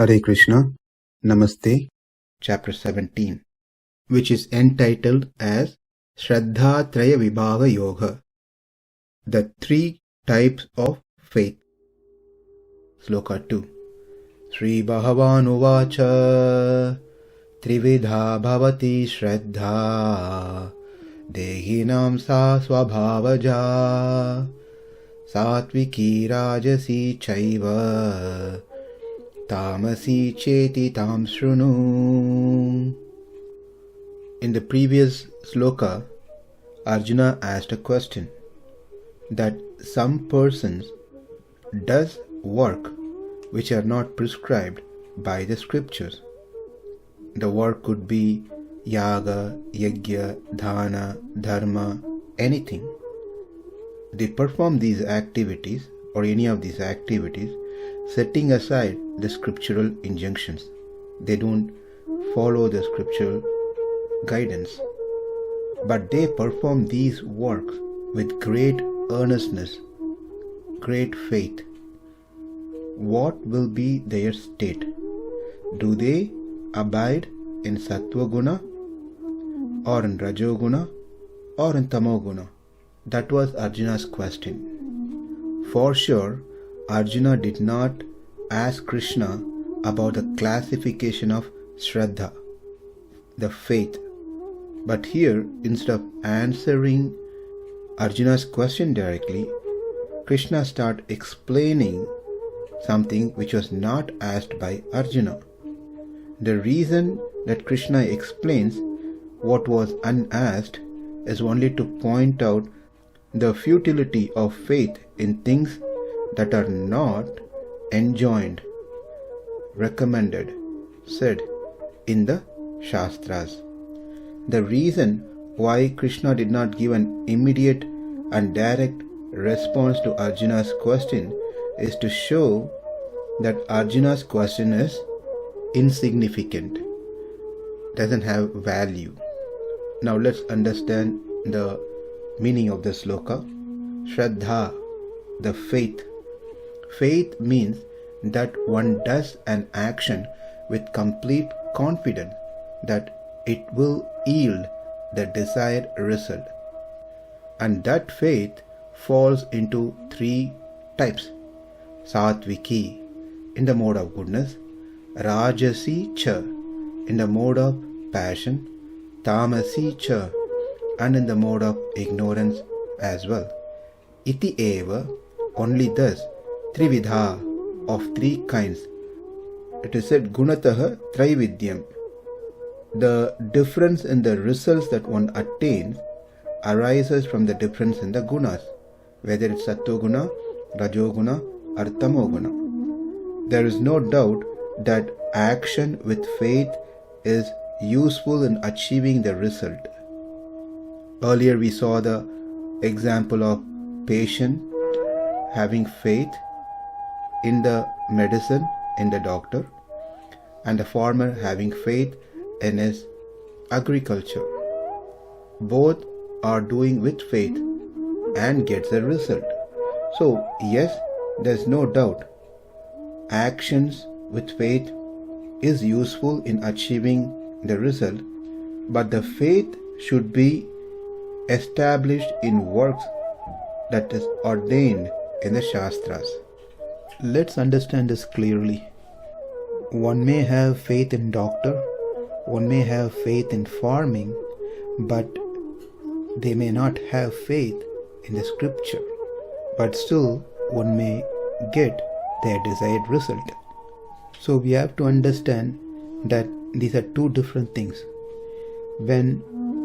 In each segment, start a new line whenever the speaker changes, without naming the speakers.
Hare Krishna, Namaste, Chapter 17, which is entitled as śraddhā tri-vidhā yoga, the three types of faith. Sloka 2. śrī-bhagavān uvāca, tri-vidhā bhavati śraddhā, dehināṁ svabhāva-jā, sāttvikī rājasī caiva, tāmasī ceti śṛṇu. In the previous sloka, Arjuna asked a question that some persons does work which are not prescribed by the scriptures. The work could be yaga, yajna, dāna, dharma, anything. They perform these activities or any of these activities setting aside the scriptural injunctions. They don't follow the scriptural guidance, but they perform these works with great earnestness, great faith. What will be their state? Do they abide in sattva guna or in rajoguna or in tamoguna? That was Arjuna's question. For sure, Arjuna did not ask Krishna about the classification of śraddhā, the faith. But here, instead of answering Arjuna's question directly, Krishna started explaining something which was not asked by Arjuna. The reason that Krishna explains what was unasked is only to point out the futility of faith in things that are not enjoined, recommended, said in the Shastras. The reason why Krishna did not give an immediate and direct response to Arjuna's question is to show that Arjuna's question is insignificant, doesn't have value. Now let's understand the meaning of the sloka. Śraddhā, the faith. Faith means that one does an action with complete confidence that it will yield the desired result. And that faith falls into three types. Sāttvikī, in the mode of goodness; rājasī cha, in the mode of passion; tāmasī cha, and in the mode of ignorance as well. Iti eva, only thus, tri-vidhā, of three kinds. It is said gunataha tri-vidhyam. The difference in the results that one attains arises from the difference in the gunas, whether it's sattva-guna, rajoguna, or tamoguna. There is no doubt that action with faith is useful in achieving the result. Earlier we saw the example of patient having faith in the medicine, in the doctor, and the farmer having faith in his agriculture. Both are doing with faith and gets a result. So yes, there's no doubt actions with faith is useful in achieving the result, but the faith should be established in works that is ordained in the Shastras. Let's understand this clearly. One may have faith in doctor, one may have faith in farming, but they may not have faith in the scripture. But still, one may get their desired result. So we have to understand that these are two different things. When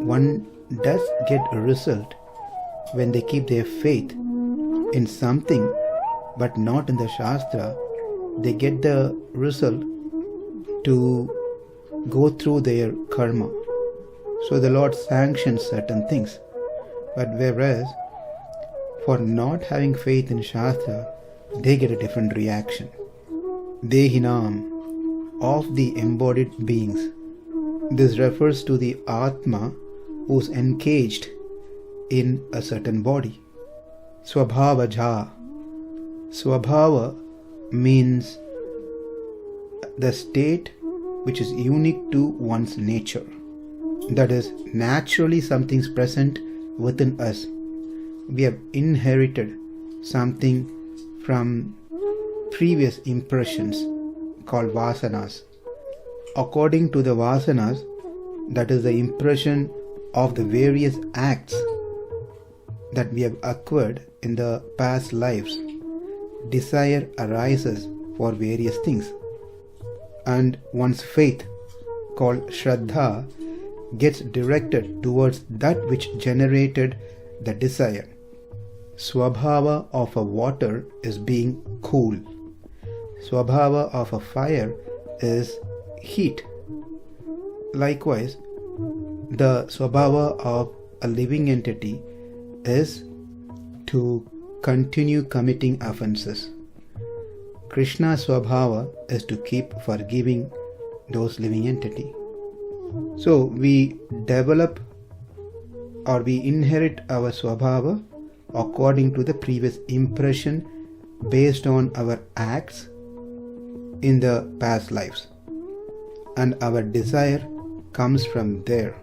one does get a result, when they keep their faith in something but not in the Shastra, they get the result to go through their karma. So the Lord sanctions certain things. But whereas for not having faith in Shastra, they get a different reaction. Dehināṁ, of the embodied beings. This refers to the Atma who's encaged in a certain body. Svabhāva-jā. Svabhāva means the state which is unique to one's nature. That is, naturally something's present within us. We have inherited something from previous impressions called vasanas. According to the vasanas, that is the impression of the various acts that we have acquired in the past lives, desire arises for various things, and one's faith, called śraddhā, gets directed towards that which generated the desire. Svabhāva of a water is being cool. Svabhāva of a fire is heat. Likewise, the svabhāva of a living entity is to continue committing offenses. Krishna's svabhāva is to keep forgiving those living entity. So we develop or we inherit our svabhāva according to the previous impression based on our acts in the past lives. And our desire comes from there.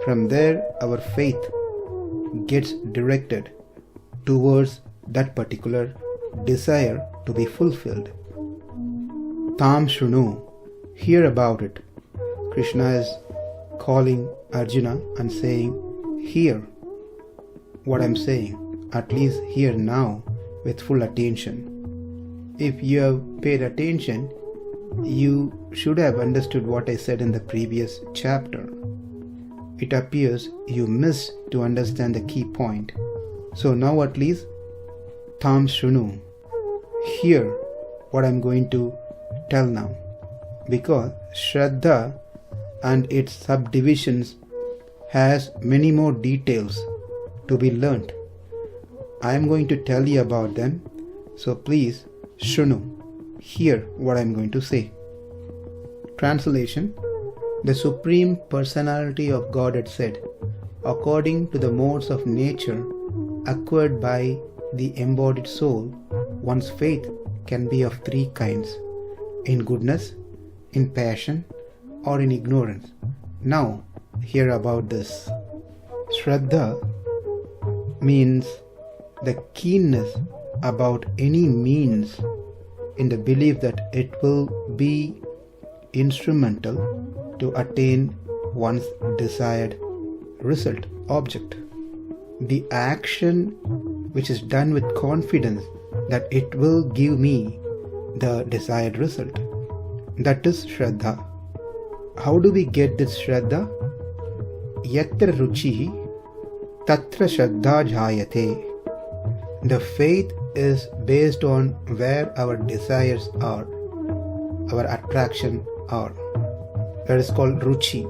From there, our faith gets directed towards that particular desire to be fulfilled. Tāmasī śṛṇu, hear about it. Krishna is calling Arjuna and saying, hear what I'm saying, at least hear now with full attention. If you have paid attention, you should have understood what I said in the previous chapter. It appears you missed to understand the key point. So now at least, tāmasī śṛṇu, hear what I'm going to tell now. Because śraddhā and its subdivisions has many more details to be learnt. I am going to tell you about them, so please śṛṇu, hear what I am going to say. Translation: the Supreme Personality of Godhead said, according to the modes of nature acquired by the embodied soul, one's faith can be of three kinds: in goodness, in passion, or in ignorance. Now, hear about this. Śraddhā means the keenness about any means in the belief that it will be instrumental to attain one's desired result, object. The action which is done with confidence that it will give me the desired result. That is śraddhā. How do we get this śraddhā? Yatra ruchi tatra śraddhā jhāyate. The faith is based on where our desires are, our attraction are. That is called ruchi.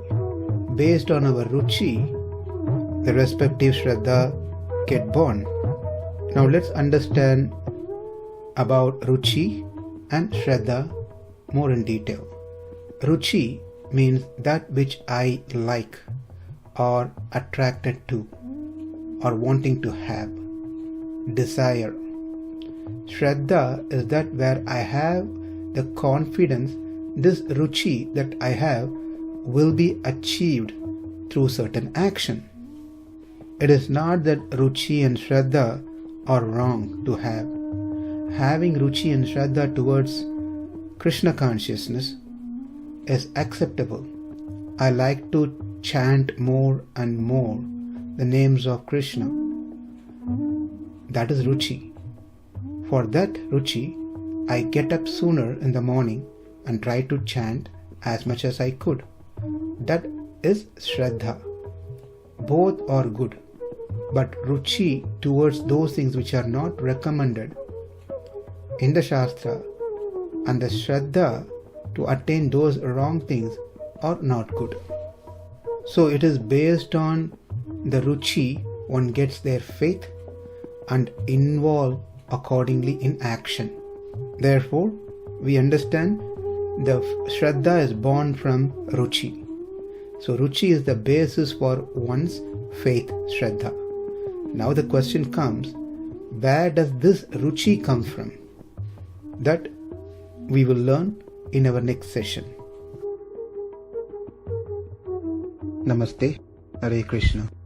Based on our ruchi, the respective śraddhā get born. Now let's understand about ruchi and śraddhā more in detail. Ruchi means that which I like or attracted to or wanting to have. Desire. Śraddhā is that where I have the confidence this ruchi that I have will be achieved through certain action. It is not that ruchi and śraddhā are wrong to have. Having ruchi and śraddhā towards Krishna consciousness is acceptable. I like to chant more and more the names of Krishna. That is ruchi. For that ruchi, I get up sooner in the morning and try to chant as much as I could. That is śraddhā. Both are good, but ruchi towards those things which are not recommended in the Shastra and the śraddhā to attain those wrong things are not good. So it is based on the ruchi one gets their faith and involve accordingly in action. Therefore, we understand the śraddhā is born from ruchi. So ruchi is the basis for one's faith, śraddhā. Now the question comes, where does this ruchi come from? That we will learn in our next session. Namaste. Hare Krishna.